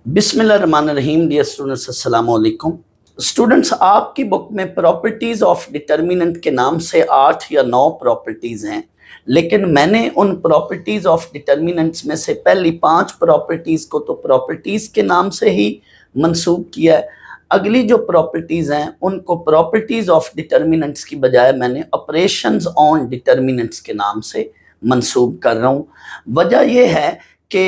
बिस्मिल्लाहिर्रहमानिर्रहीम। Dear students, अस्सलाम वालेकुम। स्टूडेंट्स, आपकी बुक में प्रॉपर्टीज ऑफ डिटर्मिनेंट के नाम से 8 या 9 प्रॉपर्टीज हैं, लेकिन मैंने उन प्रॉपर्टीज ऑफ डिटर्मिनेंट्स में से पहली 5 प्रॉपर्टीज को तो प्रॉपर्टीज के नाम से ही मंसूब किया है। अगली जो प्रॉपर्टीज हैं उनको प्रॉपर्टीज ऑफ डिटर्मिनेंट्स की बजाय मैंने ऑपरेशंस ऑन डिटर्मिनेंट्स के नाम से मंसूब कर रहा हूँ। वजह यह है कि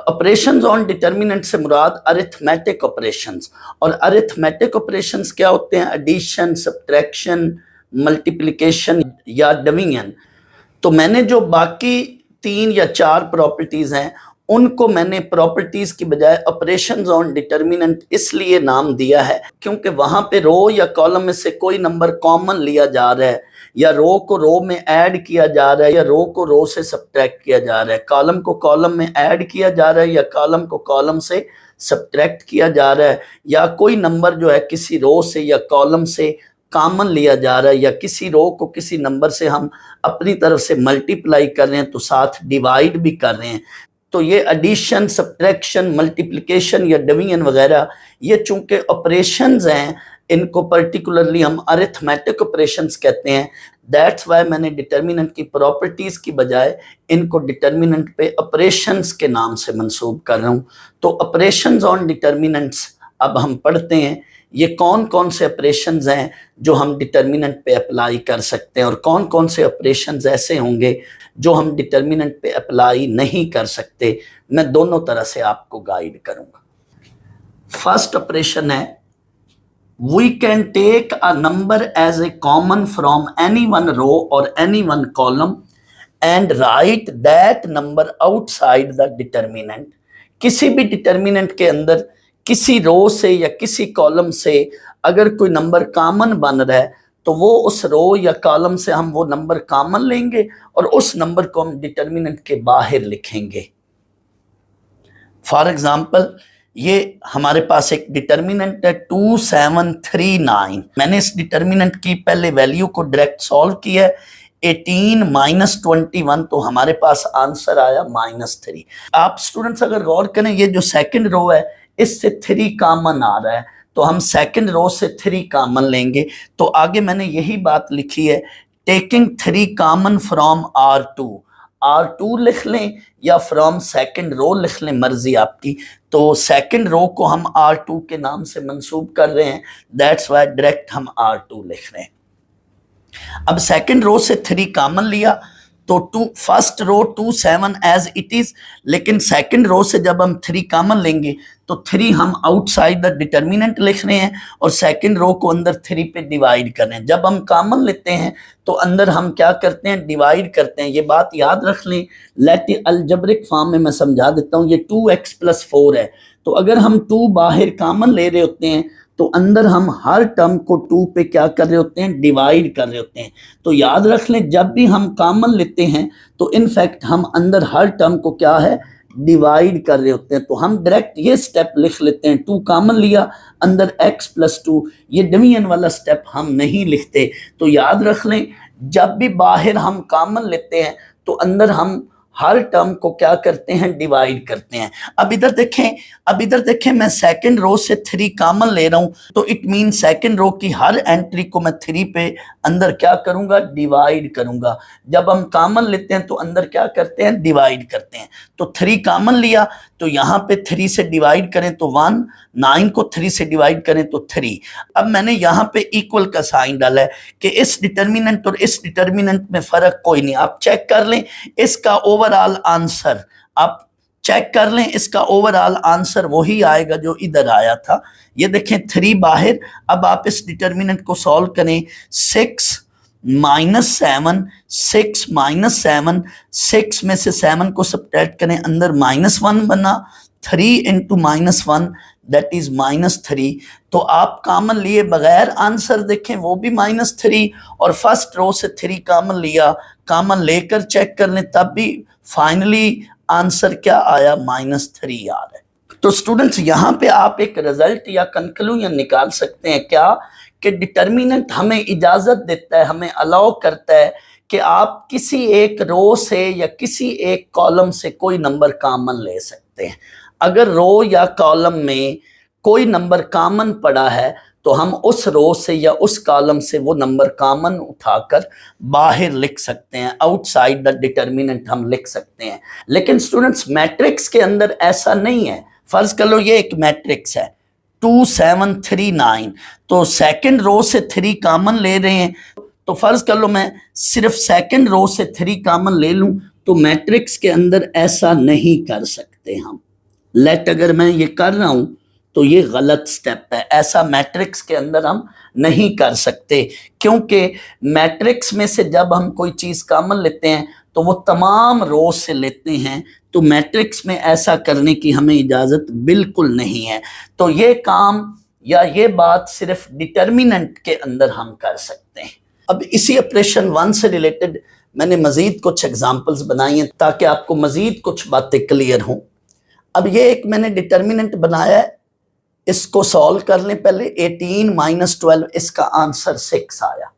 ऑपरेशंस ऑन डिटर्मिनेंट से मुराद अरिथमेटिक ऑपरेशंस, और अरिथमेटिक ऑपरेशंस क्या होते हैं? एडिशन, सब्ट्रैक्शन, मल्टीप्लिकेशन या डिवीजन। तो मैंने जो बाकी 3 या 4 प्रॉपर्टीज हैं उनको मैंने प्रॉपर्टीज की बजाय ऑपरेशंस ऑन डिटर्मिनेंट इसलिए नाम दिया है क्योंकि वहां पे रो या कॉलम में से कोई नंबर कॉमन लिया जा रहा है, या रो को रो में ऐड किया जा रहा है, या रो को रो से सब्ट्रैक्ट किया जा रहा है, कॉलम को कॉलम में ऐड किया जा रहा है या कॉलम को कॉलम से सब्ट्रैक्ट किया जा रहा है, या कोई नंबर जो है किसी रो से या कॉलम से कॉमन लिया जा रहा है, या किसी रो को किसी नंबर से हम अपनी तरफ से मल्टीप्लाई कर रहे हैं तो साथ डिवाइड भी कर रहे हैं। तो ये एडिशन, सब्ट्रैक्शन, मल्टीप्लिकेशन या डिवीजन वगैरह ये चूंकि ऑपरेशंस हैं, इनको पर्टिकुलरली हम अरिथमेटिक ऑपरेशंस कहते हैं। दैट्स वाई मैंने डिटर्मिनेंट की प्रॉपर्टीज की बजाय इनको डिटर्मिनेंट पे ऑपरेशंस के नाम से मंसूब कर रहा हूँ। तो ऑपरेशंस ऑन डिटर्मिनेंट्स अब हम पढ़ते हैं, ये कौन कौन से ऑपरेशंस हैं जो हम डिटर्मिनेंट पे अप्लाई कर सकते हैं और कौन कौन से ऑपरेशंस ऐसे होंगे जो हम डिटर्मिनेंट पे अप्लाई नहीं कर सकते। मैं दोनों तरह से आपको गाइड करूंगा। फर्स्ट ऑपरेशन है, we can take a number as a common from any one row or any one column and write that number outside the determinant। किसी भी डिटर्मिनेंट के अंदर किसी रो से या किसी कॉलम से अगर कोई नंबर कॉमन बन रहा है तो वो उस रो या कॉलम से हम वो नंबर कॉमन लेंगे और उस नंबर को हम डिटर्मिनेंट के बाहर लिखेंगे। फॉर एग्जाम्पल, ये हमारे पास एक डिटर्मिनेंट है 2739। मैंने इस डिटर्मिनेंट की पहले वैल्यू को डायरेक्ट सॉल्व किया है, 18 माइनस 21, तो हमारे पास आंसर आया -3। आप स्टूडेंट्स अगर गौर करें, ये जो सेकंड रो है इससे 3 कॉमन आ रहा है, तो हम सेकंड रो से 3 कॉमन लेंगे। तो आगे मैंने यही बात लिखी है, टेकिंग 3 कॉमन फ्रॉम R2 लिख लें या फ्रॉम सेकंड रो लिख लें, मर्जी आपकी। तो सेकंड रो को हम R2 के नाम से मंसूब कर रहे हैं, दैट्स वाई डायरेक्ट हम R2 लिख रहे हैं। अब सेकंड रो से 3 कॉमन लिया तो first row 27 as it is, लेकिन सेकंड रो से जब हम 3 कॉमन लेंगे तो 3 हम आउटसाइड द डिटर्मिनेंट लिख रहे हैं और सेकंड रो को अंदर 3 पे डिवाइड कर रहे हैं। जब हम कॉमन लेते हैं तो अंदर हम क्या करते हैं? डिवाइड करते हैं। ये बात याद रख लें, लेट अलजेब्रिक फॉर्म में मैं समझा देता हूँ। ये 2x + 4 है, तो अगर हम 2 बाहर कॉमन ले रहे होते हैं तो अंदर हम हर टर्म को 2 पे क्या कर रहे होते हैं? डिवाइड कर रहे होते हैं। तो याद रख लें, जब भी हम कॉमन लेते हैं तो इनफैक्ट हम अंदर हर टर्म को क्या है? डिवाइड कर रहे होते हैं। तो हम डायरेक्ट ये स्टेप लिख लेते हैं, 2 कॉमन लिया, अंदर x + 2, ये डिवीजन वाला स्टेप हम नहीं लिखते। तो याद रख लें, जब भी बाहर हम कॉमन लेते हैं तो अंदर हम हर टर्म को क्या करते हैं? डिवाइड करते हैं। अब इधर देखें, मैं सेकंड रो से 3 कॉमन ले रहा हूं, तो इट मीन सेकंड रो की हर एंट्री को मैं 3 पे अंदर क्या करूंगा? डिवाइड करूंगा। जब हम कॉमन लेते हैं तो अंदर क्या करते हैं? डिवाइड करते हैं। तो 3 कॉमन लिया तो यहाँ पे 3 से डिवाइड करें तो 1, 9 को 3 से डिवाइड करें तो 3। अब मैंने यहाँ पे इक्वल का साइन डाला है कि इस डिटर्मिनेंट और इस डिटर्मिनेंट में फर्क कोई नहीं। आप चेक कर लें इसका ओवरऑल आंसर, आप चेक कर लें इसका ओवरऑल आंसर वही आएगा जो इधर आया था। ये देखें 3 बाहर। अब आप इस डिटर्मिनेंट को सॉल्व करें, 6 - 7, 6 - 7, 6 में से 7 को सब्ट्रैक्ट करें, अंदर -1 बना, 3 × -1 दैट इज -3। तो आप कॉमन लिए बगैर आंसर देखें वो भी -3, और फर्स्ट रो से 3 कॉमन लिया, कॉमन लेकर चेक कर लें तब भी फाइनली आंसर क्या आया? -3 आ रहा है। तो स्टूडेंट्स, यहाँ पे आप एक रिजल्ट या कंक्लूजन निकाल सकते हैं क्या? कि डिटर्मिनेंट हमें इजाजत देता है, हमें अलाउ करता है कि आप किसी एक रो से या किसी एक कॉलम से कोई नंबर कॉमन ले सकते हैं। अगर रो या कॉलम में कोई नंबर कॉमन पड़ा है तो हम उस रो से या उस कॉलम से वो नंबर कॉमन उठाकर बाहर लिख सकते हैं, आउटसाइड द डिटर्मिनेंट हम लिख सकते हैं। लेकिन स्टूडेंट्स मैट्रिक्स के अंदर ऐसा नहीं है। फर्ज कर लो ये एक मैट्रिक्स है 2 7 3 9, तो सेकंड रो से 3 कॉमन ले रहे हैं, तो फर्ज कर लो मैं सिर्फ सेकंड रो से 3 कॉमन ले लूं, तो मैट्रिक्स के अंदर ऐसा नहीं कर सकते हम। लेट अगर मैं ये कर रहा हूं तो ये गलत स्टेप है, ऐसा मैट्रिक्स के अंदर हम नहीं कर सकते, क्योंकि मैट्रिक्स में से जब हम कोई चीज कॉमन लेते हैं तो वो तमाम रो से लेते हैं, तो मैट्रिक्स में ऐसा करने की हमें इजाजत बिल्कुल नहीं है। तो ये काम या ये बात सिर्फ डिटर्मिनेंट के अंदर हम कर सकते हैं। अब इसी ऑपरेशन 1 से रिलेटेड मैंने मजीद कुछ एग्जांपल्स बनाई हैं ताकि आपको मजीद कुछ बातें क्लियर हों। अब ये एक मैंने डिटर्मिनेंट बनाया है, इसको सॉल्व कर लें पहले। 18 - 12, इसका आंसर 6 आया।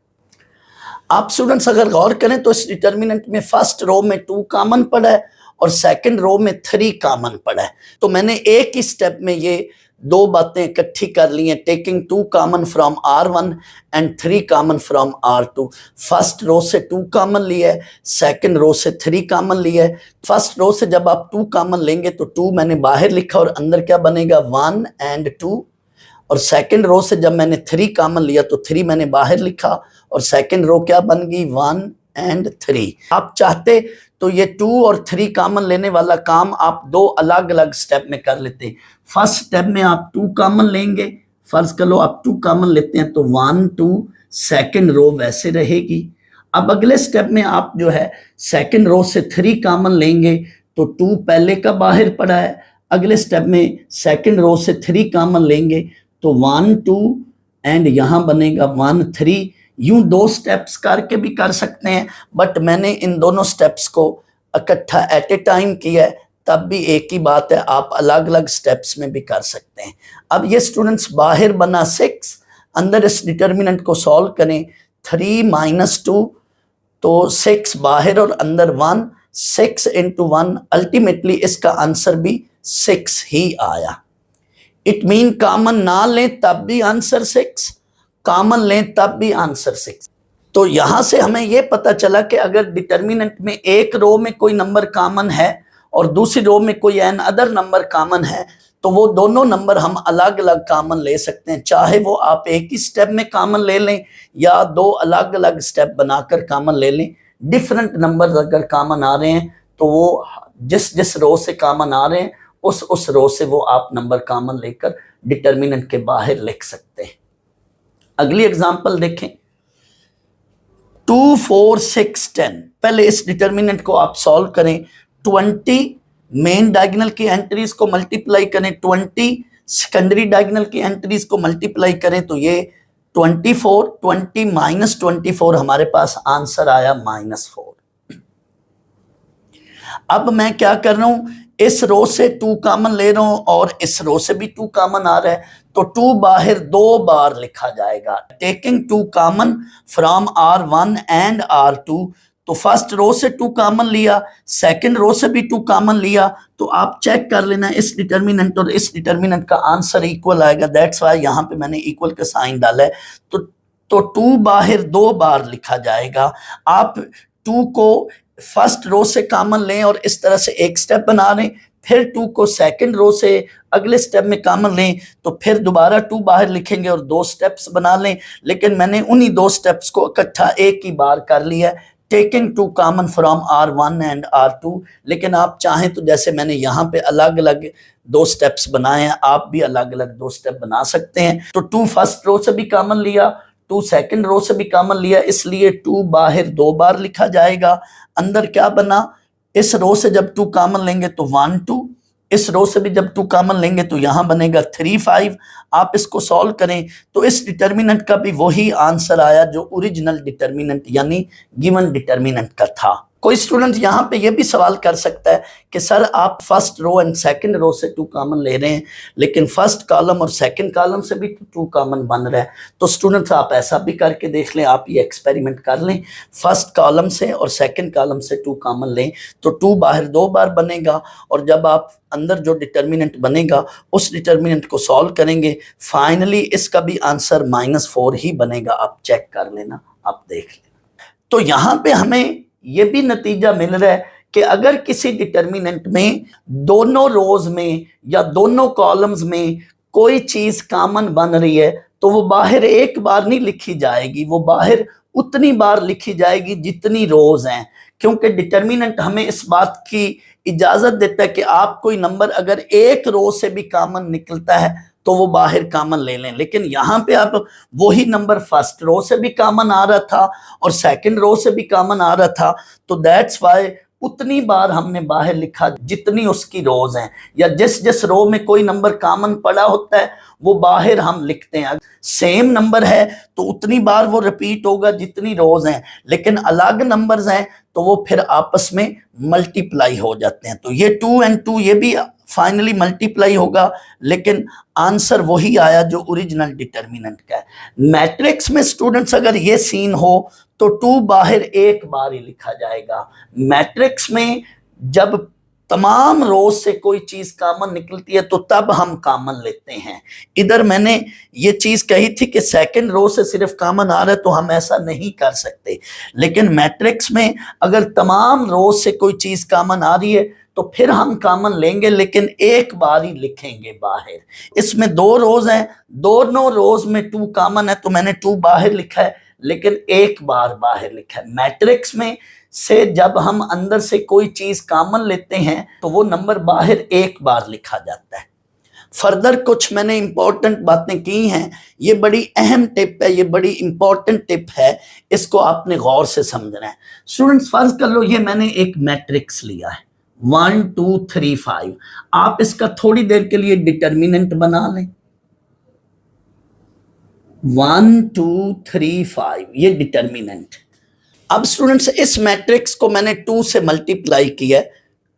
आप स्टूडेंट्स अगर गौर करें तो इस डिटर्मिनेंट में फर्स्ट रो में 2 कॉमन पड़ा है और सेकंड रो में 3 कॉमन पड़ा है। तो मैंने एक ही स्टेप में ये दो बातें इकट्ठी कर ली हैं, taking 2 common from R1 and 3 common from R2। First row से 2 कॉमन लिया है, सेकंड रो से 3 कॉमन लिया है। फर्स्ट रो से जब आप 2 कॉमन लेंगे तो 2 मैंने बाहर लिखा और अंदर क्या बनेगा 1 एंड 2, और सेकंड रो से जब मैंने 3 कॉमन लिया तो 3 मैंने बाहर लिखा और सेकंड रो क्या बन गई 1 एंड 3। आप चाहते तो ये 2 और 3 कॉमन लेने वाला काम आप 2 अलग अलग स्टेप में कर लेते। फर्स्ट स्टेप में आप 2 कॉमन लेंगे, फर्ज कर लो आप 2 कॉमन लेते हैं तो 1 2, सेकंड रो वैसे रहेगी। अब अगले स्टेप में आप जो है सेकंड रो से 3 कॉमन लेंगे तो 2 पहले का बाहर पड़ा है। अगले स्टेप में सेकंड रो से 3 कॉमन लेंगे तो 1 2 एंड यहाँ बनेगा 1 3। यूं 2 स्टेप्स करके भी कर सकते हैं, बट मैंने इन दोनों स्टेप्स को इकट्ठा एट ए टाइम किया है, तब भी एक ही बात है, आप अलग अलग स्टेप्स में भी कर सकते हैं। अब ये स्टूडेंट्स बाहर बना 6, अंदर इस डिटर्मिनेंट को सॉल्व करें 3 - 2, तो 6 बाहर और अंदर 1, 6 × 1, अल्टीमेटली इसका आंसर भी 6 ही आया। इट मीन कॉमन ना लें तब भी आंसर 6, कॉमन लें तब भी आंसर 6। तो यहां से हमें यह पता चला कि अगर डिटर्मिनेंट में एक रो में कोई नंबर कॉमन है और दूसरी रो में कोई एन अदर नंबर कॉमन है, तो वो दोनों नंबर हम अलग अलग कॉमन ले सकते हैं, चाहे वो आप एक ही स्टेप में कॉमन ले लें या 2 अलग अलग स्टेप बनाकर कॉमन ले लें। डिफरेंट नंबर अगर कॉमन आ रहे हैं तो वो जिस जिस रो से कॉमन आ रहे हैं उस रो से वो आप नंबर कॉमन लेकर डिटर्मिनेंट के बाहर लिख सकते हैं। अगली एग्जांपल देखें 2 4 6 10। पहले इस डिटर्मिनेंट को आप सॉल्व करें। 20 मेन डायगोनल की एंट्रीज को मल्टीप्लाई करें, 20 सेकेंडरी डायगोनल की एंट्रीज को मल्टीप्लाई करें तो ये 24, 20 - 24 हमारे पास आंसर आया -4। अब मैं क्या कर रहा हूं, इस रो से 2 कॉमन ले रहा हूं और इस रो से भी 2 कॉमन आ रहा है, तो 2 बाहर 2 बार लिखा जाएगा। Taking 2 common from R1 and R2, तो फर्स्ट रो से 2 कॉमन लिया, सेकंड रो से भी 2 कॉमन लिया, तो आप चेक कर लेना इस डिटर्मिनेंट और इस डिटर्मिनेंट का आंसर इक्वल आएगा। दैट्स वाई यहाँ पे मैंने इक्वल का साइन डाला है। तो 2 बाहर 2 बार लिखा जाएगा। आप 2 को फर्स्ट रो से कॉमन लें और इस तरह से एक स्टेप बना लें, फिर 2 को सेकंड रो से अगले स्टेप में कॉमन लें, तो फिर दोबारा 2 बाहर लिखेंगे और 2 स्टेप्स बना लें। लेकिन मैंने उन्हीं 2 स्टेप्स को इकट्ठा एक ही बार कर लिया, taking 2 common from R1 and R2। लेकिन आप चाहें तो जैसे मैंने यहाँ पे अलग अलग 2 स्टेप्स बनाए हैं, आप भी अलग अलग 2 स्टेप बना सकते हैं। तो 2 फर्स्ट रो से भी कॉमन लिया, 2 सेकंड रो से भी कॉमन लिया, इसलिए 2 बाहर 2 बार लिखा जाएगा। अंदर क्या बना, इस रो से जब 2 कॉमन लेंगे तो 1 2, इस रो से भी जब 2 कॉमन लेंगे तो यहां बनेगा 3 5। आप इसको सॉल्व करें तो इस डिटर्मिनेंट का भी वही आंसर आया जो ओरिजिनल डिटर्मिनेंट यानी गिवन डिटर्मिनेंट का था। कोई स्टूडेंट यहाँ पे ये भी सवाल कर सकता है कि सर आप first row and second row से 2 कॉमन ले रहे हैं, लेकिन फर्स्ट कॉलम और सेकंड कॉलम से भी 2 कॉमन बन रहा है। तो स्टूडेंट्स आप ऐसा भी करके देख लें, आप ये एक्सपेरिमेंट कर लें, फर्स्ट कॉलम से और सेकंड कॉलम से 2 कॉमन लें तो 2 बाहर 2 बार बनेगा, और जब आप अंदर जो डिटर्मिनेंट बनेगा उस डिटर्मिनेंट को सॉल्व करेंगे, फाइनली इसका भी आंसर -4 ही बनेगा। आप चेक कर लेना, आप देख लेना। तो यहाँ पे हमें ये भी नतीजा मिल रहा है कि अगर किसी डिटर्मिनेंट में दोनों रोज में या दोनों कॉलम्स में कोई चीज कॉमन बन रही है तो वो बाहर एक बार नहीं लिखी जाएगी, वो बाहर उतनी बार लिखी जाएगी जितनी रोज हैं, क्योंकि डिटर्मिनेंट हमें इस बात की इजाजत देता है कि आप कोई नंबर अगर एक रो से भी कॉमन निकलता है तो वो बाहर कॉमन ले लें। लेकिन यहाँ पे आप वही नंबर फर्स्ट रो से भी कॉमन आ रहा था और सेकंड रो से भी कॉमन आ रहा था, तो दैट्स वाई उतनी बार हमने बाहर लिखा जितनी उसकी रोज हैं, या जिस जिस रो में कोई नंबर कॉमन पड़ा होता है वो बाहर हम लिखते हैं। सेम नंबर है तो उतनी बार वो रिपीट होगा जितनी रोज हैं, लेकिन अलग नंबर्स हैं तो वो फिर आपस में मल्टीप्लाई हो जाते हैं। तो ये 2 and 2 ये भी फाइनली मल्टीप्लाई होगा, लेकिन आंसर वही आया जो ओरिजिनल डिटर्मिनेंट का है। मैट्रिक्स में स्टूडेंट्स अगर ये सीन हो तो 2 बाहर एक बार ही लिखा जाएगा। मैट्रिक्स में जब तमाम रोज से कोई चीज कॉमन निकलती है तो तब हम कॉमन लेते हैं। इधर मैंने ये चीज कही थी कि सेकंड रो से सिर्फ कॉमन आ रहा है तो हम ऐसा नहीं कर सकते, लेकिन मैट्रिक्स में अगर तमाम रोज से कोई चीज कॉमन आ रही है तो फिर हम कॉमन लेंगे, लेकिन एक बार ही लिखेंगे बाहर। इसमें 2 रोज हैं, दोनों रोज में 2 कॉमन है तो मैंने 2 बाहर लिखा है, लेकिन एक बार बाहर लिखा है। मैट्रिक्स में से जब हम अंदर से कोई चीज कॉमन लेते हैं तो वो नंबर बाहर एक बार लिखा जाता है। फर्दर कुछ मैंने इंपॉर्टेंट बातें की हैं, ये बड़ी अहम टिप है, ये बड़ी इंपॉर्टेंट टिप है, इसको आपने गौर से समझना है। स्टूडेंट्स फर्ज कर लो ये मैंने एक मैट्रिक्स लिया है 1 2 3 5, आप इसका थोड़ी देर के लिए डिटर्मिनेंट बना लें। 1 2 3 5 ये डिटर्मिनेंट। अब स्टूडेंट्स इस मैट्रिक्स को मैंने 2 से मल्टीप्लाई किया,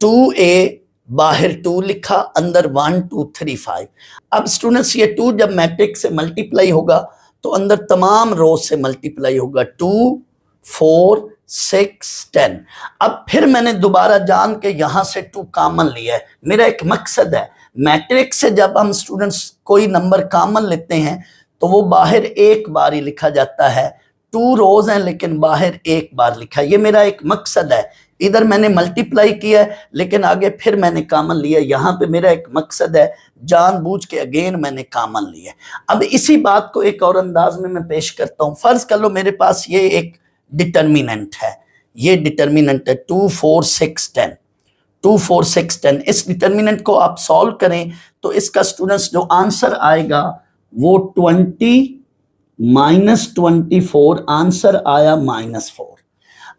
2a बाहर 2 लिखा, अंदर 1 2 3 5। अब स्टूडेंट्स ये 2 जब मैट्रिक्स से मल्टीप्लाई होगा तो अंदर तमाम रो से मल्टीप्लाई होगा, 2 4 6 10। अब फिर मैंने दोबारा जान के यहां से 2 कॉमन लिया है। मेरा एक मकसद है, मैट्रिक्स से जब हम स्टूडेंट्स कोई नंबर कॉमन लेते हैं तो वो बाहर एक बार ही लिखा जाता है। 2 रोज हैं लेकिन बाहर एक बार लिखा है, ये मेरा एक मकसद है। इधर मैंने मल्टीप्लाई किया है लेकिन आगे फिर मैंने कॉमन लिया, यहाँ पे मेरा एक मकसद है, जानबूझ के अगेन मैंने कॉमन लिया। अब इसी बात को एक और अंदाज में मैं पेश करता हूँ। फर्ज कर लो मेरे पास ये एक डिटर्मिनेंट है, ये डिटर्मिनेंट है 2 4 6 10, 2 4 6 10। इस डिटर्मिनेंट को आप सॉल्व करें तो इसका स्टूडेंट्स जो आंसर आएगा वो 20 -24, आंसर आया -4।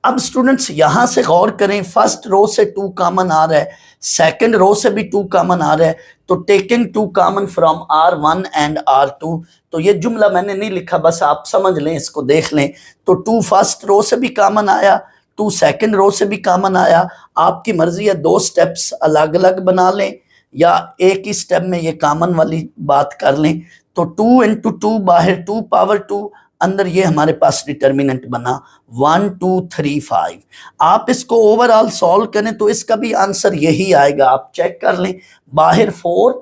अब स्टूडेंट्स यहां से गौर करें, फर्स्ट रो से 2 कॉमन आ रहा है, सेकंड रो से भी 2 कॉमन आ रहा है, तो taking 2 common from R1 and R2। तो ये जुमला मैंने नहीं लिखा, बस आप समझ लें, इसको देख लें। तो 2 फर्स्ट रो से भी कॉमन आया, 2 सेकंड रो से भी कॉमन आया। आपकी मर्जी है 2 स्टेप्स अलग अलग बना लें या एक ही स्टेप में ये कॉमन वाली बात कर लें। तो 2 into 2 बाहर 2 पावर 2, अंदर ये हमारे पास डिटर्मिनेंट बना 1 2 3 5। आप इसको ओवरऑल सॉल्व करें तो इसका भी आंसर यही आएगा, आप चेक कर लें। बाहर 4,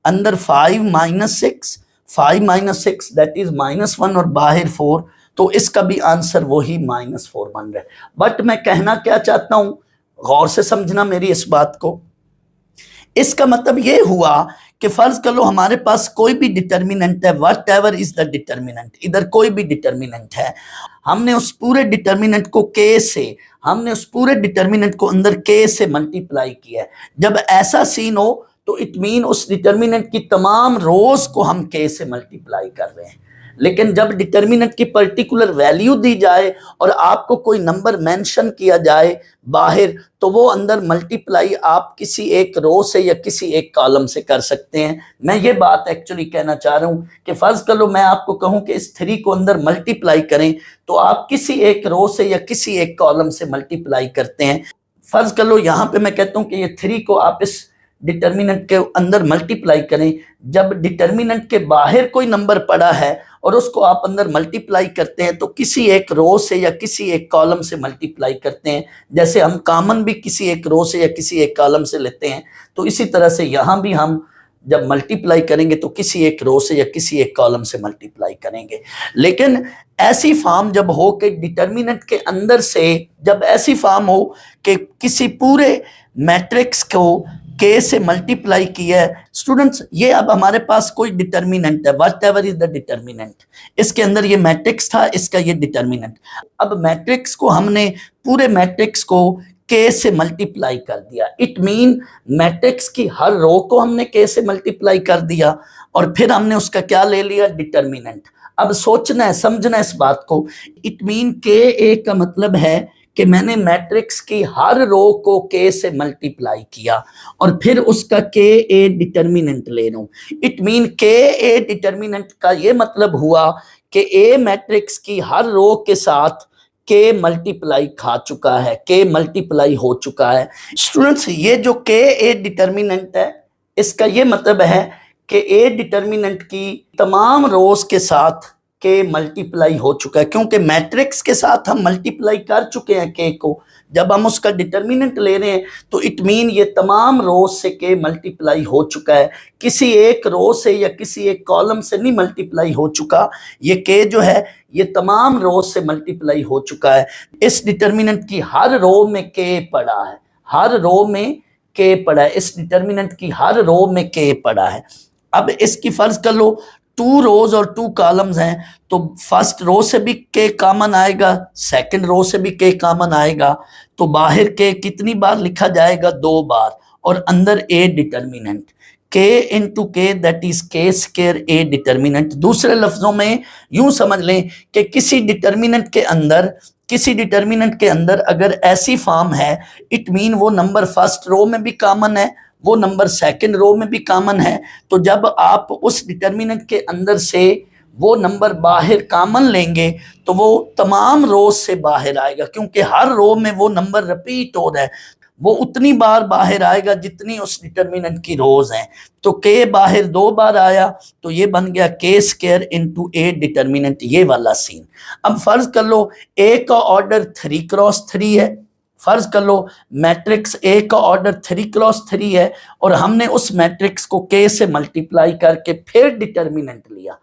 अंदर 5 -6, 5 -6 दैट इज -1, और बाहर 4, तो इसका भी आंसर वही -4 बन रहा है। बट मैं कहना क्या चाहता हूं, गौर से समझना मेरी इस बात को। इसका मतलब ये हुआ कि फर्ज कर लो हमारे पास कोई भी डिटर्मिनेंट है, what ever is the determinant, इधर कोई भी डिटर्मिनेंट है, हमने उस पूरे डिटर्मिनेंट को k से, हमने उस पूरे डिटर्मिनेंट को अंदर k से मल्टीप्लाई किया है। जब ऐसा सीन हो तो इट मीन उस डिटर्मिनेंट की तमाम रोज को हम k से मल्टीप्लाई कर रहे हैं। लेकिन जब डिटर्मिनेंट की पर्टिकुलर वैल्यू दी जाए और आपको कोई नंबर मेंशन किया जाए बाहर, तो वो अंदर मल्टीप्लाई आप किसी एक रो से या किसी एक कॉलम से कर सकते हैं। मैं ये बात एक्चुअली कहना चाह रहा हूं कि फर्ज कर लो मैं आपको कहूं कि इस 3 को अंदर मल्टीप्लाई करें, तो आप किसी एक रो से या किसी एक कॉलम से मल्टीप्लाई करते हैं। फर्ज कर लो यहां पे मैं कहता हूं कि ये 3 को आप इस डिटर्मिनेंट के अंदर मल्टीप्लाई करें। जब डिटर्मिनेंट के बाहर कोई नंबर पड़ा है और उसको आप अंदर मल्टीप्लाई करते हैं, तो किसी एक रो से या किसी एक कॉलम से मल्टीप्लाई करते हैं। जैसे हम कॉमन भी किसी एक रो से या किसी एक कॉलम से लेते हैं, तो इसी तरह से यहाँ भी हम जब मल्टीप्लाई करेंगे तो किसी एक रो से या किसी एक कॉलम से मल्टीप्लाई करेंगे। लेकिन ऐसी फॉर्म जब हो कि डिटर्मिनेंट के अंदर से, जब ऐसी फॉर्म हो कि किसी पूरे मैट्रिक्स को के से मल्टीप्लाई किया है, स्टूडेंट्स ये अब हमारे पास कोई डिटर्मिनेंट है, what ever is the determinant, इसके अंदर ये मैट्रिक्स था, इसका ये डिटर्मिनेंट। अब मैट्रिक्स को हमने पूरे मैट्रिक्स को के से मल्टीप्लाई कर दिया। इट मीन मैट्रिक्स की हर रो को हमने के से मल्टीप्लाई कर दिया और फिर हमने उसका क्या ले लिया, डिटर्मिनेंट। अब सोचना है, समझना है इस बात को। इट मीन के ए का मतलब है कि मैंने मैट्रिक्स की हर रो को के से मल्टीप्लाई किया और फिर उसका के ए डिटर्मिनेंट ले रहा हूं। इट मीन के ए डिटर्मिनेंट का ये मतलब हुआ कि ए मैट्रिक्स की हर रो के साथ के मल्टीप्लाई खा चुका है, के मल्टीप्लाई हो चुका है। स्टूडेंट्स ये जो के ए डिटर्मिनेंट है, इसका ये मतलब है कि ए डिटर्मिनेंट की तमाम रोज के साथ के मल्टीप्लाई हो चुका है, क्योंकि मैट्रिक्स के साथ हम मल्टीप्लाई कर चुके हैं के को। जब हम उसका डिटर्मिनेंट ले रहे हैं तो इट मीन ये तमाम रो से के मल्टीप्लाई हो चुका है, किसी एक रो से या किसी एक कॉलम से नहीं मल्टीप्लाई हो चुका। ये के जो है ये तमाम रो से मल्टीप्लाई हो चुका है। इस डिटर्मिनेंट की हर रो में के पड़ा है, हर रो में के पड़ा है, इस डिटर्मिनेंट की हर रो में के पड़ा है। अब इसकी फर्ज कर लो 2 रोज और 2 कॉलम्स हैं, तो फर्स्ट रो से भी के कॉमन आएगा, सेकंड रो से भी के कॉमन आएगा, तो बाहर के कितनी बार लिखा जाएगा, 2 बार, और अंदर ए डिटर्मिनेंट के इंटू के, दैट इज के स्क्वायर ए डिटर्मिनेंट। दूसरे लफ्जों में यूं समझ लें कि किसी डिटर्मिनेंट के अंदर अगर ऐसी फॉर्म है, इट मीन वो नंबर फर्स्ट रो में भी कॉमन है, वो नंबर सेकंड रो में भी कॉमन है। तो जब आप उस डिटर्मिनेंट के अंदर से वो नंबर बाहर कॉमन लेंगे तो वो तमाम रोज से बाहर आएगा, क्योंकि हर रो में वो नंबर रिपीट हो रहा है, वो उतनी बार बाहर आएगा जितनी उस डिटर्मिनेंट की रोज हैं। तो के बाहर 2 बार आया तो ये बन गया के स्क्वायर इंटू ए डिटर्मिनेंट, ये वाला सीन। अब फर्ज कर लो ए का ऑर्डर 3x3 है, फर्ज कर लो मैट्रिक्स ए का ऑर्डर 3x3 है और हमने उस मैट्रिक्स को के से मल्टीप्लाई करके फिर डिटर्मिनेंट लिया,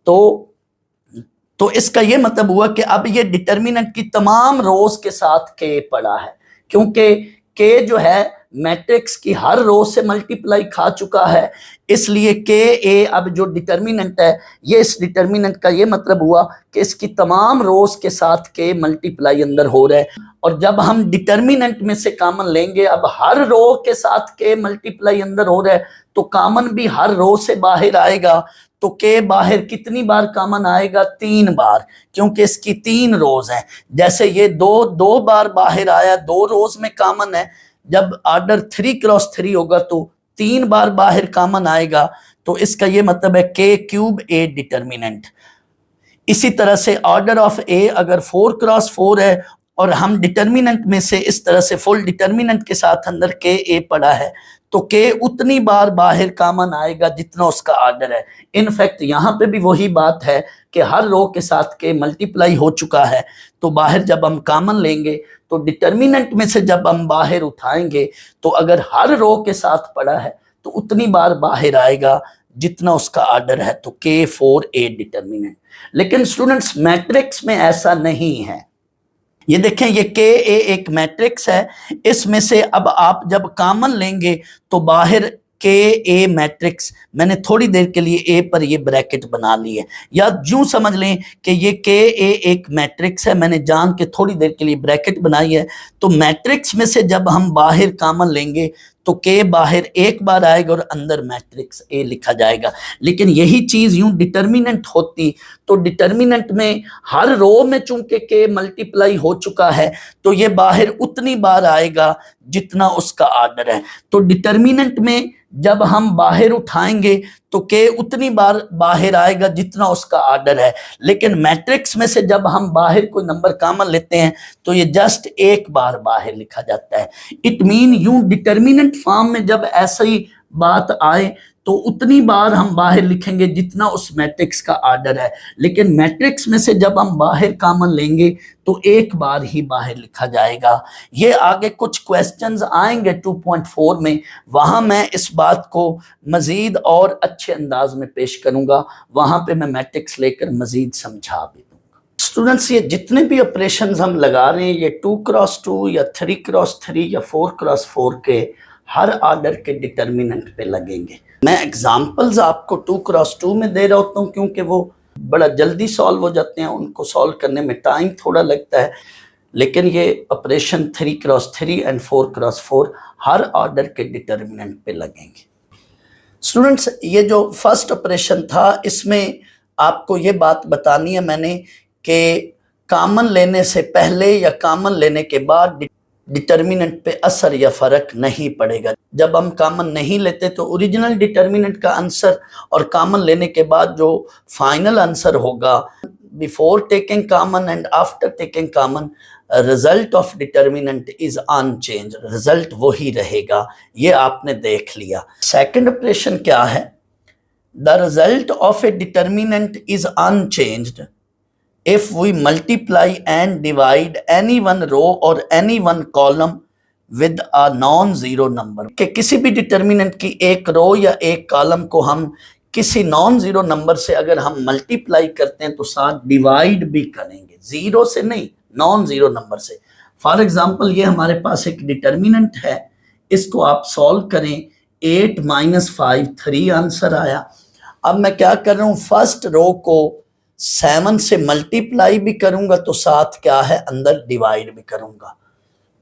तो इसका ये मतलब हुआ कि अब ये डिटर्मिनेंट की तमाम रोज के साथ के पड़ा है, क्योंकि के जो है मैट्रिक्स की हर रो से मल्टीप्लाई खा चुका है। इसलिए के ए अब जो डिटर्मिनेंट है, ये इस डिटर्मिनेंट का ये मतलब हुआ कि इसकी तमाम रोज के साथ के मल्टीप्लाई अंदर हो रहा है। और जब हम डिटर्मिनेंट में से कॉमन लेंगे, अब हर रो के साथ के मल्टीप्लाई अंदर हो रहा है, तो कॉमन भी हर रो से बाहर आएगा। तो के बाहर कितनी बार कॉमन आएगा, 3 बार, क्योंकि इसकी 3 रोज हैं। जैसे ये 2 बार बाहर आया, 2 रोज में कॉमन है। जब ऑर्डर 3x3 होगा तो 3 बार बाहर कॉमन आएगा, तो इसका ये मतलब है के क्यूब ए डिटर्मिनेंट। इसी तरह से ऑर्डर ऑफ ए अगर 4x4 है और हम डिटर्मिनेंट में से इस तरह से फुल डिटर्मिनेंट के साथ अंदर के ए पड़ा है, तो के उतनी बार बाहर कॉमन आएगा जितना उसका ऑर्डर है। इनफैक्ट यहाँ पे भी वही बात है कि हर रो के साथ के मल्टीप्लाई हो चुका है, तो बाहर जब हम कॉमन लेंगे तो डिटर्मिनेंट में से जब हम बाहर उठाएंगे तो अगर हर रो के साथ पड़ा है तो उतनी बार बाहर आएगा जितना उसका ऑर्डर है, तो के 4a डिटर्मिनेंट। लेकिन स्टूडेंट्स मैट्रिक्स में ऐसा नहीं है। ये देखें, ये के ए एक मैट्रिक्स है, इसमें से अब आप जब कॉमन लेंगे तो बाहर के ए मैट्रिक्स, मैंने थोड़ी देर के लिए ए पर ये ब्रैकेट बना ली है, या यूं समझ लें कि ये के ए एक मैट्रिक्स है, मैंने जान के थोड़ी देर के लिए ब्रैकेट बनाई है। तो मैट्रिक्स में से जब हम बाहर कॉमन लेंगे तो के बाहर एक बार आएगा और अंदर मैट्रिक्स ए लिखा जाएगा। लेकिन यही चीज यूं डिटर्मिनेंट होती तो डिटर्मिनेंट में हर रो में चूंकि के मल्टीप्लाई हो चुका है तो ये बाहर उतनी बार आएगा जितना उसका आर्डर है। तो डिटर्मिनेंट में जब हम बाहर उठाएंगे तो के उतनी बार बाहर आएगा जितना उसका आर्डर है। लेकिन मैट्रिक्स में से जब हम बाहर कोई नंबर कॉमन लेते हैं तो ये जस्ट एक बार बाहर लिखा जाता है। इट मीन यूं डिटर्मिनेंट फॉर्म में जब ऐसी बात आए तो उतनी बार हम बाहर लिखेंगे जितना उस मैट्रिक्स का आर्डर है। लेकिन मैट्रिक्स में से जब हम बाहर कॉमन लेंगे तो एक बार ही बाहर लिखा जाएगा। ये आगे कुछ क्वेश्चंस आएंगे 2.4 में, वहां मैं इस बात को मजीद और अच्छे अंदाज में पेश करूंगा, वहां पे मैं मैट्रिक्स लेकर मजीद समझा भी दूंगा। स्टूडेंट्स, ये जितने भी ऑपरेशंस हम लगा रहे हैं ये 2x2 या 3x3 या 4x4 के हर आर्डर के डिटर्मिनेंट पे लगेंगे। मैं एग्जाम्पल्स आपको 2x2 में दे रहा होता हूँ क्योंकि वो बड़ा जल्दी सॉल्व हो जाते हैं, उनको सॉल्व करने में टाइम थोड़ा लगता है। लेकिन ये operation 3x3 and 4x4 her order के डिटर्मिनेंट पे लगेंगे। स्टूडेंट्स, ये जो फर्स्ट ऑपरेशन था इसमें आपको ये बात बतानी है मैंने कि कॉमन लेने से पहले या कॉमन लेने के बाद डिटर्मिनेंट पे असर या फर्क नहीं पड़ेगा। जब हम कॉमन नहीं लेते तो ओरिजिनल डिटर्मिनेंट का आंसर और कॉमन लेने के बाद जो फाइनल आंसर होगा, before taking common and after taking common, result of determinant is unchange, result वही रहेगा। ये आपने देख लिया। सेकंड ऑपरेशन क्या है? The result of a determinant is unchanged if we multiply and divide any one row or any one column with a non-zero number। कि किसी भी डिटर्मिनेंट की एक रो या एक कॉलम को हम किसी नॉन जीरो नंबर से अगर हम मल्टीप्लाई करते हैं तो साथ डिवाइड भी करेंगे, जीरो से नहीं, नॉन जीरो नंबर से। फॉर एग्जांपल ये हमारे पास एक डिटर्मिनेंट है, इसको आप सॉल्व करें, 8 - 5 3 आंसर आया। अब मैं क्या कर रहा हूँ, फर्स्ट रो को 7 से मल्टीप्लाई भी करूंगा तो साथ क्या है, अंदर डिवाइड भी करूंगा।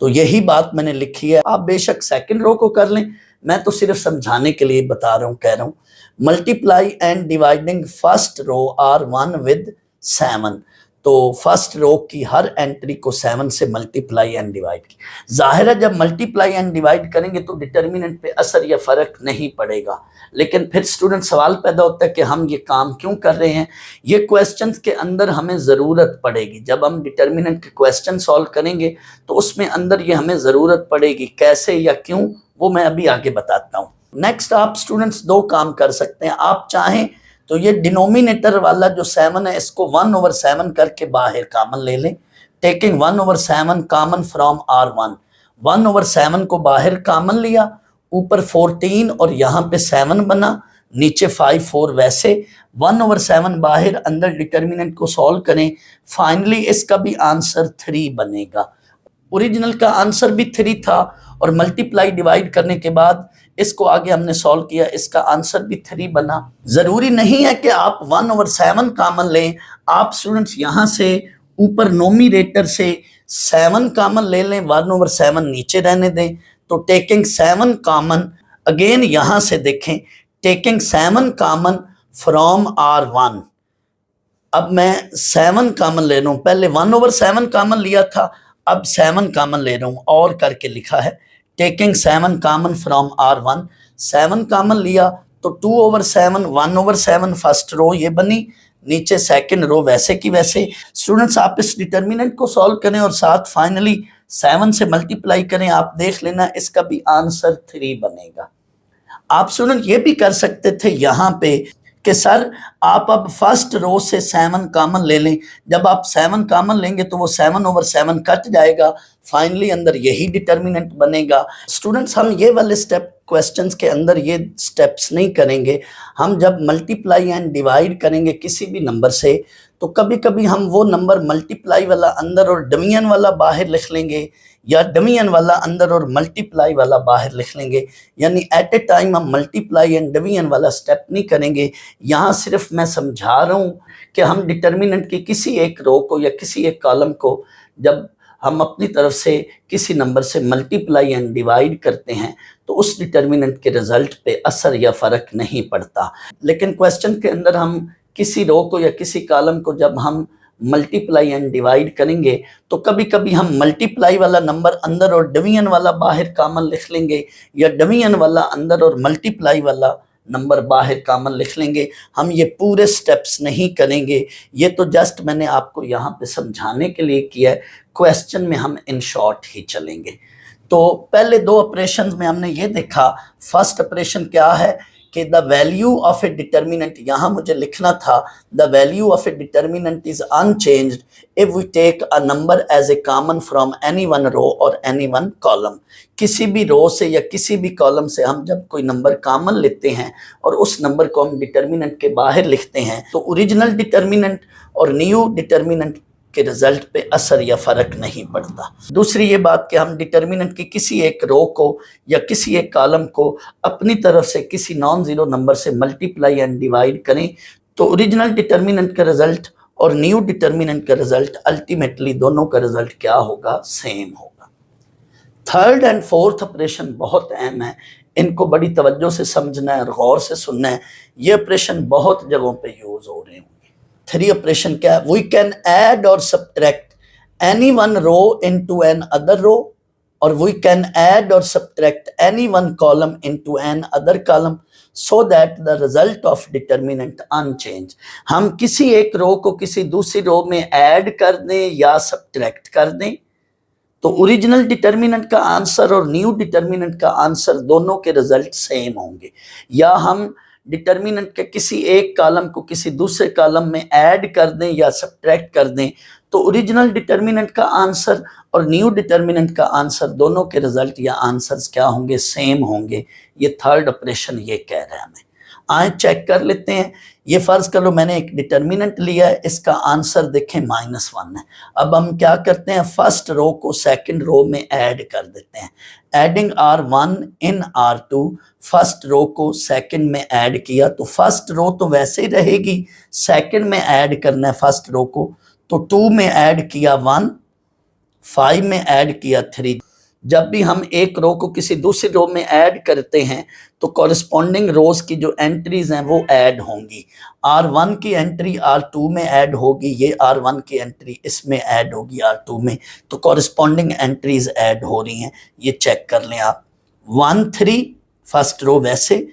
तो यही बात मैंने लिखी है। आप बेशक सेकंड रो को कर लें, मैं तो सिर्फ समझाने के लिए बता रहा हूं, कह रहा हूं। Multiply and dividing first row R 1 with 7। तो फर्स्ट रो की हर एंट्री को 7 से मल्टीप्लाई एंड डिवाइड की। जाहिर है जब मल्टीप्लाई एंड डिवाइड करेंगे तो डिटर्मिनेंट पे असर या फर्क नहीं पड़ेगा। लेकिन फिर स्टूडेंट सवाल पैदा होता है कि हम ये काम क्यों कर रहे हैं। ये क्वेश्चंस के अंदर हमें ज़रूरत पड़ेगी, जब हम डिटर्मिनेंट के क्वेश्चन सॉल्व करेंगे तो उसमें अंदर ये हमें ज़रूरत पड़ेगी। कैसे या क्यों वो मैं अभी आगे बताता हूँ। नेक्स्ट आप स्टूडेंट्स दो काम कर सकते हैं। आप चाहें तो ये डिनोमिनेटर वाला जो 7 है इसको 1/7 करके बाहर कॉमन ले लें, टेकिंग 1/7 कॉमन फ्रॉम R1। 1/7 को बाहर कॉमन लिया, ऊपर 14 और यहाँ पे 7 बना, नीचे 5 4 वैसे 1/7 बाहर, अंदर डिटर्मिनेंट को सॉल्व करें, फाइनली इसका भी आंसर 3 बनेगा। ओरिजिनल का आंसर भी 3 था और मल्टीप्लाई डिवाइड करने के बाद इसको आगे हमने सॉल्व किया, इसका आंसर भी 3 बना। जरूरी नहीं है कि आप 1/7 कॉमन लें, आप स्टूडेंट्स यहाँ से ऊपर नोमिनेटर से 7 कॉमन ले लें, 1/7 नीचे रहने दें। तो टेकिंग 7 कॉमन, अगेन यहाँ से देखें, टेकिंग 7 कॉमन फ्रॉम R1। अब मैं 7 कॉमन ले रहा हूँ, पहले 1/7 कॉमन लिया था, अब 7 कॉमन ले रहा हूँ और करके लिखा है taking 7 common from R1। 7 common लिया तो 2/7 1/7 फर्स्ट रो ये बनी, नीचे सेकंड रो वैसे की वैसे। स्टूडेंट्स आप इस डिटर्मिनेंट को सॉल्व करें और साथ फाइनली 7 से मल्टीप्लाई करें, आप देख लेना इसका भी आंसर 3 बनेगा। आप स्टूडेंट ये भी कर सकते थे यहाँ पे कि सर आप अब फर्स्ट रो से 7 कॉमन ले लें, जब आप 7 कॉमन लेंगे तो वो 7/7 कट जाएगा, फाइनली अंदर यही डिटर्मिनेंट बनेगा। स्टूडेंट्स हम ये वाले स्टेप क्वेश्चंस के अंदर ये स्टेप्स नहीं करेंगे। हम जब मल्टीप्लाई एंड डिवाइड करेंगे किसी भी नंबर से तो कभी कभी हम वो नंबर मल्टीप्लाई वाला अंदर और डिवीजन वाला बाहर लिख लेंगे, या डिवीजन वाला अंदर और मल्टीप्लाई वाला बाहर लिख लेंगे। यानी एट ए टाइम हम मल्टीप्लाई एंड डिवीजन वाला स्टेप नहीं करेंगे। यहाँ सिर्फ मैं समझा रहा हूँ कि हम डिटर्मिनेंट की किसी एक रो को या किसी एक कॉलम को जब हम अपनी तरफ से किसी नंबर से मल्टीप्लाई एंड डिवाइड करते हैं तो उस डिटर्मिनेंट के रिजल्ट पे असर या फ़र्क नहीं पड़ता। लेकिन क्वेश्चन के अंदर हम किसी रो को या किसी कॉलम को जब हम मल्टीप्लाई एंड डिवाइड करेंगे तो कभी कभी हम मल्टीप्लाई वाला नंबर अंदर और डिवीजन वाला बाहर कॉमन लिख लेंगे, या डिवीजन वाला अंदर और मल्टीप्लाई वाला नंबर बाहर कॉमन लिख लेंगे। हम ये पूरे स्टेप्स नहीं करेंगे, ये तो जस्ट मैंने आपको यहाँ पे समझाने के लिए किया है। क्वेश्चन में हम इन शॉर्ट ही चलेंगे। तो पहले दो ऑपरेशंस में हमने ये देखा, फर्स्ट ऑपरेशन क्या है कि the value of a determinant, यहाँ मुझे लिखना था the value of a determinant is unchanged if we take a number as a common from any one row और एनी वन कॉलम। किसी भी रो से या किसी भी कॉलम से हम जब कोई नंबर कॉमन लेते हैं और उस नंबर को हम डिटर्मिनेंट के बाहर लिखते हैं तो ओरिजिनल डिटर्मिनेंट और न्यू डिटर्मिनेंट के रिजल्ट पे असर या फ़र्क नहीं पड़ता। दूसरी ये बात कि हम डिटर्मिनेंट की किसी एक रो को या किसी एक कॉलम को अपनी तरफ से किसी नॉन ज़ीरो नंबर से मल्टीप्लाई एंड डिवाइड करें तो ओरिजिनल डिटर्मिनेंट का रिजल्ट और न्यू डिटर्मिनेंट का रिजल्ट अल्टीमेटली दोनों का रिजल्ट क्या होगा, सेम होगा। थर्ड एंड फोर्थ ऑपरेशन बहुत अहम है, इनको बड़ी तवज्जो से समझना है और गौर से सुनना है। ये ऑपरेशन बहुत जगहों पे यूज़ हो रहे हैं। थ्री ऑपरेशन क्या है, वी कैन ऐड और subtract any one row into another row, और वी कैन ऐड और subtract any one column into another column so that the result of determinant unchange. हम किसी एक रो को किसी दूसरी रो में ऐड कर दें या सब्ट्रैक्ट कर दें तो ओरिजिनल डिटर्मिनेंट का आंसर और न्यू डिटर्मिनेंट का आंसर दोनों के रिजल्ट सेम होंगे। या हम डिटर्मिनेंट के किसी एक कॉलम को किसी दूसरे कॉलम में ऐड कर दें या सब्ट्रैक्ट कर दें तो ओरिजिनल डिटर्मिनेंट का आंसर और न्यू डिटर्मिनेंट का आंसर दोनों के रिजल्ट या आंसर्स क्या होंगे, सेम होंगे। ये थर्ड ऑपरेशन ये कह रहा है हमें। आए चेक कर लेते हैं। ये फर्ज कर लो मैंने एक डिटर्मिनेंट लिया है, इसका आंसर देखें -1 है। अब हम क्या करते हैं, फर्स्ट रो को सेकंड रो में ऐड कर देते हैं। एडिंग R1 इन R2, फर्स्ट रो को सेकंड में ऐड किया तो फर्स्ट रो तो वैसे ही रहेगी, सेकंड में ऐड करना है फर्स्ट रो को तो 2 में ऐड किया 1, 5 में ऐड किया 3। जब भी हम एक रो को किसी दूसरी रो में ऐड करते हैं तो कॉरस्पॉन्डिंग रोज की जो एंट्रीज हैं वो ऐड होंगी। R1 की एंट्री R2 में ऐड होगी, ये R1 की एंट्री इसमें ऐड होगी R2 में, तो कॉरस्पॉन्डिंग एंट्रीज ऐड हो रही हैं। ये चेक कर लें आप। 1 3 फर्स्ट रो वैसे,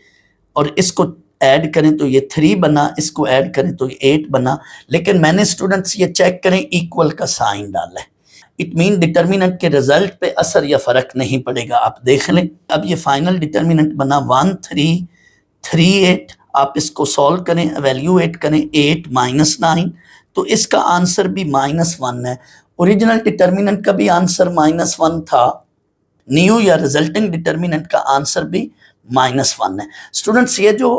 और इसको ऐड करें तो ये 3 बना, इसको ऐड करें तो ये 8 बना। लेकिन मैंने स्टूडेंट्स ये चेक करें इक्वल का साइन डाला है, इट मीन डिटर्मिनेंट के रिजल्ट पे असर या फर्क नहीं पड़ेगा। आप देख लें, अब ये फाइनल डिटर्मिनेंट बना 1 3 3 8। आप इसको सॉल्व करें, एवेल्यूएट करें, 8 -9 तो इसका आंसर भी -1 है। ओरिजिनल डिटर्मिनेंट का भी आंसर -1 था, न्यू या रिजल्टिंग डिटर्मिनेंट का आंसर भी -1 है। स्टूडेंट्स ये जो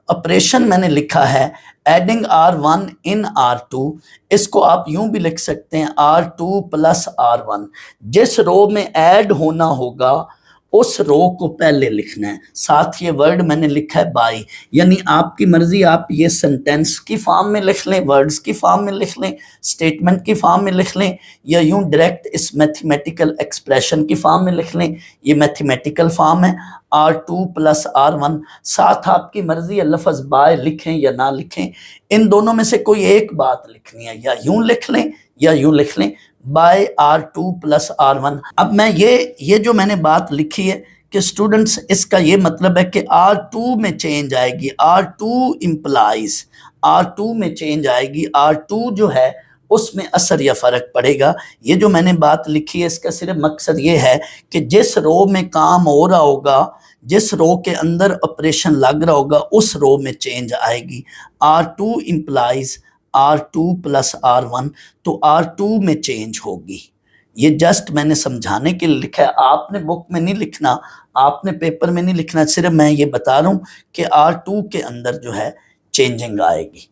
ऑपरेशन मैंने लिखा है एडिंग R1 इन R2, इसको आप यूं भी लिख सकते हैं R2 + R1। जिस रो में ऐड होना होगा उस रो को पहले लिखना है। साथ ये वर्ड मैंने लिखा है बाय, यानी आपकी मर्जी, आप ये सेंटेंस की फॉर्म में लिख लें, वर्ड्स की फॉर्म में लिख लें, स्टेटमेंट की फॉर्म में लिख लें, या यूं डायरेक्ट इस मैथमेटिकल एक्सप्रेशन की फॉर्म में लिख लें। ये मैथमेटिकल फॉर्म है R2 + R1। साथ आपकी मर्जी है लफ्ज़ बाय लिखें या ना लिखें, इन दोनों में से कोई एक बात लिखनी है, या यूं लिख लें या यूं लिख लें बाय R2 + R1। अब मैं ये जो मैंने बात लिखी है कि स्टूडेंट्स इसका ये मतलब है कि R2 में चेंज आएगी, R2 इम्प्लाइज R2 में चेंज आएगी, R2 जो है उसमें असर या फ़र्क पड़ेगा। ये जो मैंने बात लिखी है इसका सिर्फ मकसद ये है कि जिस रो में काम हो रहा होगा, जिस रो के अंदर ऑपरेशन लग रहा होगा उस रो में चेंज आएगी। R2 इम्प्लाइज R2 + R1, तो R2 में चेंज होगी। ये जस्ट मैंने समझाने के लिए लिखा है, आपने बुक में नहीं लिखना, आपने पेपर में नहीं लिखना, सिर्फ मैं ये बता रहा हूँ कि R2 के अंदर जो है चेंजिंग आएगी।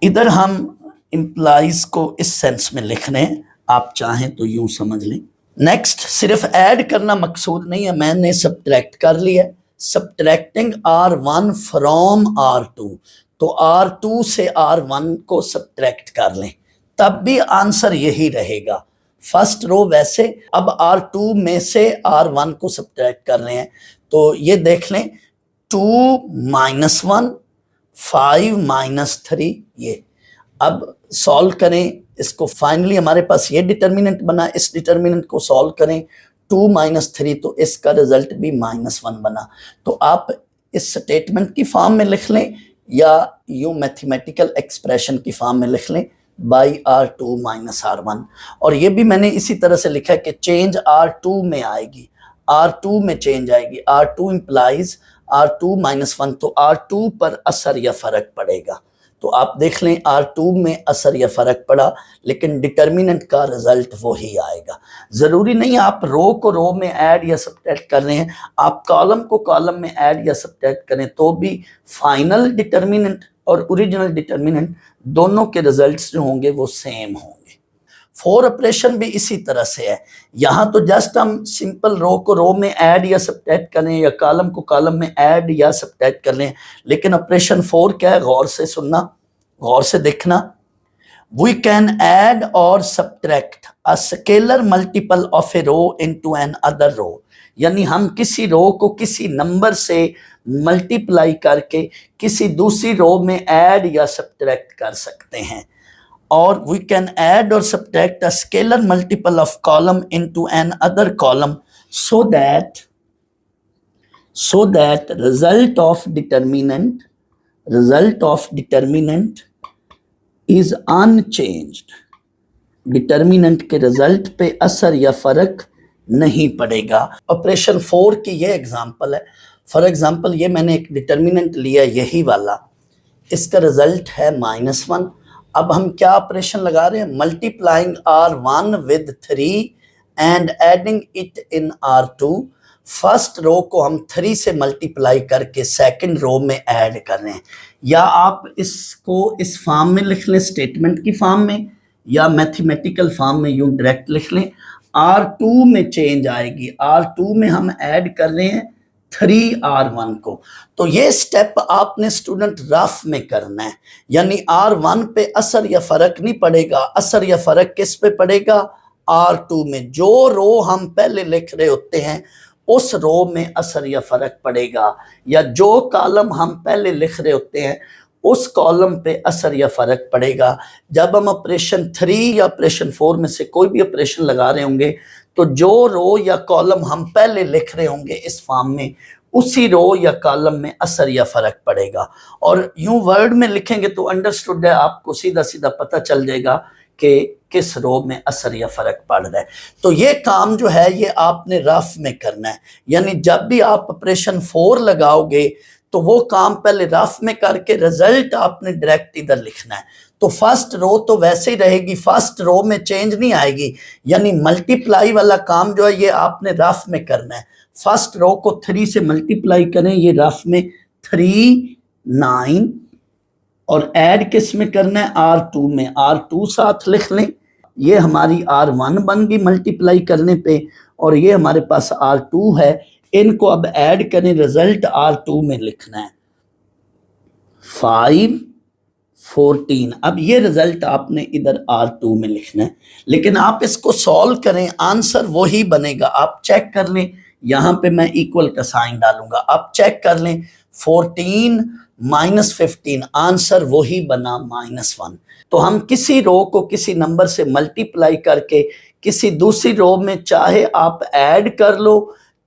इधर हम इम्प्लाइज को इस सेंस में लिख रहे हैं, आप चाहें तो यूं समझ लें। नेक्स्ट, सिर्फ ऐड करना मकसूद नहीं है, मैंने सब्ट्रैक्ट कर लिया। सब्ट्रैक्टिंग R1 फ्रॉम R2, तो R2 से R1 को सब्ट्रैक्ट कर लें, तब भी आंसर यही रहेगा। फर्स्ट रो वैसे, अब R2 में से R1 को सब्ट्रैक्ट कर रहे हैं, तो ये देख लें 2 - 1 5 - 3 ये। अब सॉल्व करें इसको, फाइनली हमारे पास ये डिटर्मिनेंट बना, इस डिटर्मिनेंट को सॉल्व करें 2 - 3 तो इसका रिजल्ट भी -1 बना। तो आप इस स्टेटमेंट की फॉर्म में लिख लें या यूं मैथमेटिकल एक्सप्रेशन की फॉर्म में लिख लें बाई R2 - R1। और ये भी मैंने इसी तरह से लिखा है कि चेंज R2 में आएगी, R2 में चेंज आएगी, R2 इंप्लाइज R2 - 1, तो R2 पर असर या फर्क पड़ेगा। तो आप देख लें R2 में असर या फर्क पड़ा, लेकिन डिटर्मिनेंट का रिजल्ट वही आएगा। जरूरी नहीं आप रो को रो में ऐड या सब्ट्रैक्ट कर रहे हैं, आप कॉलम को कॉलम में ऐड या सब्ट्रैक्ट करें तो भी फाइनल डिटर्मिनेंट और ओरिजिनल डिटर्मिनेंट दोनों के रिजल्ट्स जो होंगे वो सेम होंगे। फोर ऑपरेशन भी इसी तरह से है। यहाँ तो जस्ट हम सिंपल रो को रो में ऐड या सब्ट्रैक्ट करें या कॉलम को कॉलम में ऐड या सब्ट्रैक्ट कर लें, लेकिन ऑपरेशन 4 क्या है, गौर से सुनना, गौर से देखना। वी कैन ऐड और subtract a scalar multiple of a row into another row, यानी हम किसी रो को किसी नंबर से मल्टीप्लाई करके किसी दूसरी रो में ऐड या सब्ट्रैक्ट कर सकते हैं। और we can add or subtract a scalar multiple of column into an other column so that result of determinant is unchanged। Determinant के रिजल्ट पे असर या फर्क नहीं पड़ेगा। ऑपरेशन 4 की ये एग्जांपल है। फॉर एग्जांपल ये मैंने एक डिटर्मिनेंट लिया यही वाला, इसका रिजल्ट है -1। अब हम क्या ऑपरेशन लगा रहे हैं, multiplying R1 with 3 and adding it in R2। First row को हम 3 से मल्टीप्लाई करके सेकंड रो में ऐड कर रहे हैं। या आप इसको इस फॉर्म में लिख लें, स्टेटमेंट की फॉर्म में, या मैथमेटिकल फॉर्म में यूं डायरेक्ट लिख लें। R2 में चेंज आएगी, R2 में हम ऐड कर रहे हैं 3R1 को। तो ये स्टेप आपने स्टूडेंट रफ में करना है, यानी R1 पे असर या फर्क नहीं पड़ेगा, असर या फर्क किस पे पड़ेगा, R2 में। जो रो हम पहले लिख रहे होते हैं उस रो में असर या फर्क पड़ेगा, या जो कॉलम हम पहले लिख रहे होते हैं उस कॉलम पे असर या फर्क पड़ेगा। जब हम ऑपरेशन 3 या ऑपरेशन 4 में से कोई भी ऑपरेशन लगा रहे होंगे तो जो रो या कॉलम हम पहले लिख रहे होंगे इस फॉर्म में, उसी रो या कॉलम में असर या फर्क पड़ेगा। और यूं वर्ड में लिखेंगे तो अंडरस्टूड है, आपको सीधा सीधा पता चल जाएगा कि किस रो में असर या फर्क पड़ रहा है। तो ये काम जो है ये आपने रफ में करना है, यानी जब भी आप ऑपरेशन 4 लगाओगे तो वो काम पहले रफ में करके रिजल्ट आपने डायरेक्ट इधर लिखना है। तो फर्स्ट रो तो वैसे ही रहेगी, फर्स्ट रो में चेंज नहीं आएगी, यानी मल्टीप्लाई वाला काम जो है ये आपने रफ में करना है। फर्स्ट रो को 3 से मल्टीप्लाई करें, ये रफ में 3 9, और ऐड किस में करना है, R2 में। R2 साथ लिख लें, ये हमारी R1 बन गई मल्टीप्लाई करने पे, और ये हमारे पास R2 है। इनको अब ऐड करें, रिजल्ट R2 में लिखना है 5 14। अब ये रिजल्ट आपने इधर R2 में लिखना है, लेकिन आप इसको सॉल्व करें, आंसर वही बनेगा। आप चेक कर लें, यहां पे मैं इक्वल का साइन डालूंगा, आप चेक कर लें 14 - 15, आंसर वही बना -1। तो हम किसी रो को किसी नंबर से मल्टीप्लाई करके किसी दूसरी रो में चाहे आप ऐड कर लो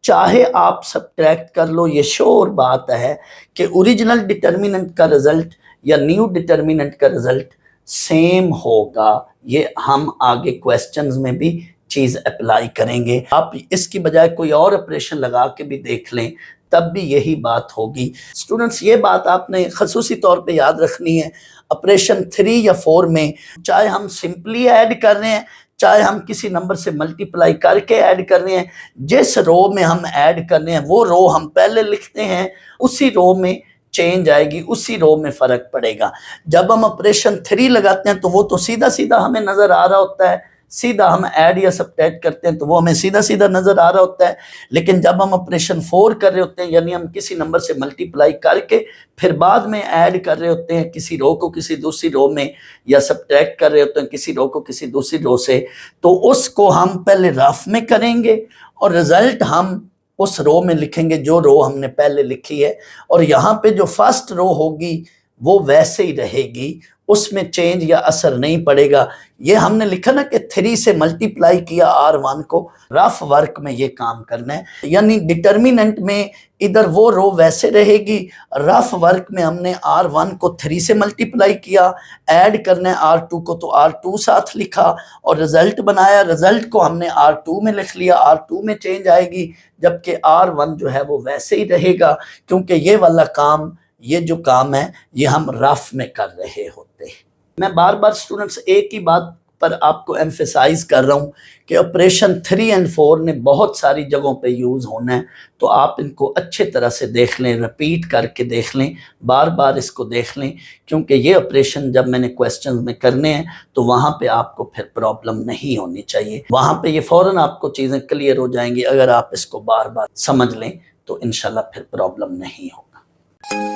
चाहे आप सब्ट्रैक्ट कर लो, ये श्योर बात है कि ओरिजिनल डिटर्मिनेंट का रिजल्ट या न्यू डिटर्मिनेंट का रिजल्ट सेम होगा। ये हम आगे क्वेश्चंस में भी चीज अप्लाई करेंगे। आप इसकी बजाय कोई और ऑपरेशन लगा के भी देख लें, तब भी यही बात होगी। स्टूडेंट्स ये बात आपने खसूसी तौर पे याद रखनी है, ऑपरेशन 3 या 4 में चाहे हम सिंपली ऐड कर रहे हैं चाहे हम किसी नंबर से मल्टीप्लाई करके ऐड कर रहे हैं, जिस रो में हम ऐड कर रहे हैं वो रो हम पहले लिखते हैं, उसी रो में चेंज आएगी, उसी रो में फर्क पड़ेगा। जब हम ऑपरेशन 3 लगाते हैं तो वो तो सीधा सीधा हमें नजर आ रहा होता है सीधा हम ऐड या सब्ट्रैक्ट करते हैं तो वो हमें सीधा सीधा नजर आ रहा होता है। लेकिन जब हम ऑपरेशन 4 कर रहे होते हैं, यानी हम किसी नंबर से मल्टीप्लाई करके फिर बाद में ऐड कर रहे होते हैं किसी रो को किसी दूसरी रो में, या सब्ट्रैक्ट कर रहे होते हैं किसी रो को किसी दूसरी रो से, तो उसको हम पहले रफ में करेंगे और रिजल्ट हम उस रो में लिखेंगे जो रो हमने पहले लिखी है। और यहाँ पे जो फर्स्ट रो होगी वो वैसे ही रहेगी, उसमें चेंज या असर नहीं पड़ेगा। ये हमने लिखा ना कि 3 से मल्टीप्लाई किया R1 को, रफ वर्क में ये काम करना है। यानी डिटर्मिनेंट में इधर वो रो वैसे रहेगी, रफ वर्क में हमने R1 को 3 से मल्टीप्लाई किया, ऐड करना है R2 को तो R2 साथ लिखा और रिजल्ट बनाया। रिजल्ट को हमने R2 में लिख लिया, R2 में चेंज आएगी, जबकि R1 जो है वो वैसे ही रहेगा, क्योंकि ये वाला काम, ये जो काम है ये हम रफ में कर रहे होते हैं। मैं बार बार स्टूडेंट्स एक ही बात पर आपको एम्फेसाइज कर रहा हूँ कि ऑपरेशन 3 और 4 ने बहुत सारी जगहों पे यूज़ होना है, तो आप इनको अच्छे तरह से देख लें, रिपीट करके देख लें, बार बार इसको देख लें, क्योंकि ये ऑपरेशन जब मैंने क्वेश्चंस में करने हैं तो वहाँ पे आपको फिर प्रॉब्लम नहीं होनी चाहिए। वहाँ पे ये फ़ौरन आपको चीज़ें क्लियर हो जाएंगी। अगर आप इसको बार बार समझ लें तो इंशाल्लाह फिर प्रॉब्लम नहीं होगा।